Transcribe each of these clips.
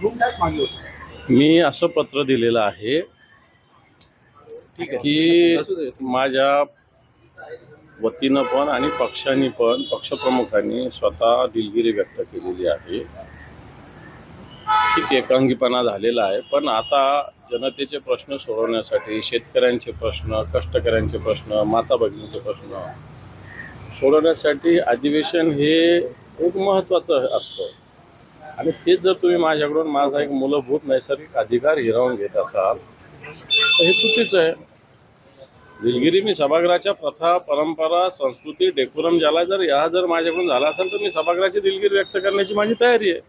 मी असं पत्र दिलेलं आहे की माझ्या वतीनं पण आणि पक्षांनी पण पक्षप्रमुखांनी स्वतः दिलगिरी व्यक्त केलेली आहे। ठीक एकांगीपणा झालेला आहे, पण आता जनतेचे प्रश्न सोडवण्यासाठी शेतकऱ्यांचे प्रश्न, कष्टकऱ्यांचे प्रश्न, माता भगिनींचे प्रश्न सोडवण्यासाठी अधिवेशन हे एक महत्त्वाचं असतं आणि तेच जर तुम्ही माझ्याकडून माझा एक मूलभूत नैसर्गिक अधिकार हिरावून घेत असाल तर हे चुकीचं आहे। दिलगिरी मी सभागृहाच्या प्रथा, परंपरा, संस्कृती, डेकोरम ज्याला जर माझ्याकडून झाला असेल तर मी सभागृहाची दिलगिरी व्यक्त करण्याची माझी तयारी आहे।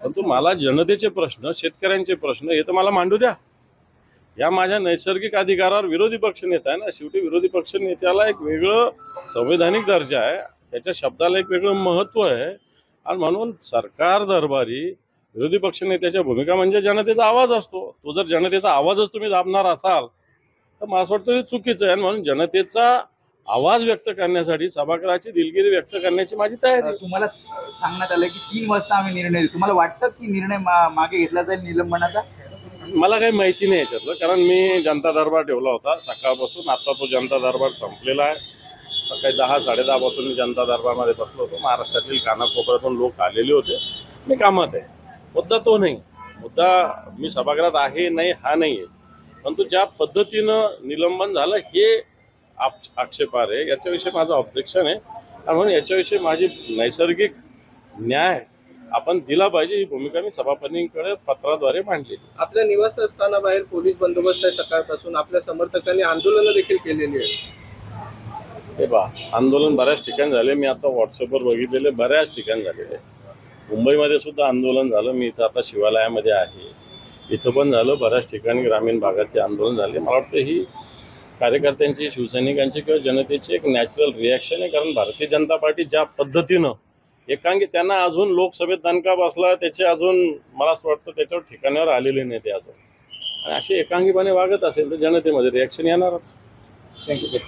परंतु मला जनतेचे प्रश्न, शेतकऱ्यांचे प्रश्न हे तर मला मांडू द्या। या माझ्या नैसर्गिक अधिकारावर विरोधी पक्षनेता आहे ना, शेवटी विरोधी पक्षनेत्याला एक वेगळं संवैधानिक दर्जा आहे, त्याच्या शब्दाला एक वेगळं महत्त्व आहे आणि म्हणून सरकार दरबारी विरोधी पक्षनेत्याच्या भूमिका म्हणजे जनतेचा आवाज असतो। तो जर जनतेचा आवाजच तुम्ही दाबणार असाल तर मला असं वाटतं चुकीचं आहे आणि म्हणून जनतेचा आवाज व्यक्त करण्यासाठी सभागृहाची दिलगिरी व्यक्त करण्याची माझी तयारी आहे। तुम्हाला सांगण्यात आलं की 3 वाजता आम्ही निर्णय देऊ, तुम्हाला वाटतं की निर्णय मागे घेतला जाईल निलंबनाचा? मला काही माहिती नाही याच्यातलं, कारण मी जनता दरबार ठेवला होता सकाळपासून। आता तो जनता दरबार संपलेला आहे। सकाळी 10-10:30 पासून मी जनता दरबारमध्ये बसलो होतो। महाराष्ट्रातील कानाकोपऱ्यातून लोक आलेले होते। मी कामात आहे, मुद्दा तो नाही। मुद्दा मी सभागृहात आहे नाही हा नाही आहे, परंतु ज्या पद्धतीनं निलंबन झालं हे आक्षेपार्ह आहे, याच्याविषयी माझं ऑब्जेक्शन आहे आणि म्हणून याच्याविषयी माझी नैसर्गिक न्याय आपण दिला पाहिजे ही भूमिका मी सभापतींकडे पत्राद्वारे मांडली। आपल्या निवासस्थानाबाहेर पोलीस बंदोबस्त आहे सकाळपासून, आपल्या समर्थकांनी आंदोलनं देखील केलेली आहेत। हे आंदोलन बऱ्याच ठिकाणी झाले, मी आता व्हॉट्सअपवर बघितलेले बऱ्याच ठिकाणी झालेले। मुंबईमध्ये सुद्धा आंदोलन झालं, मी इथं आता शिवालयामध्ये आहे, इथं पण झालं, बऱ्याच ठिकाणी ग्रामीण भागात आंदोलन झाले। मला वाटतं ही कार्यकर्त्यांची, शिवसैनिकांची किंवा जनतेची एक नॅचरल रिॲक्शन आहे, कारण भारतीय जनता पार्टी ज्या पद्धतीनं एकांगी त्यांना अजून लोकसभेत दणका बसला, त्याचे अजून मला असं वाटतं त्याच्यावर ठिकाणावर आलेले नाही ते अजून, आणि असे एकांगीपणे वागत असेल तर जनतेमध्ये रिॲक्शन येणारच। थँक्यू.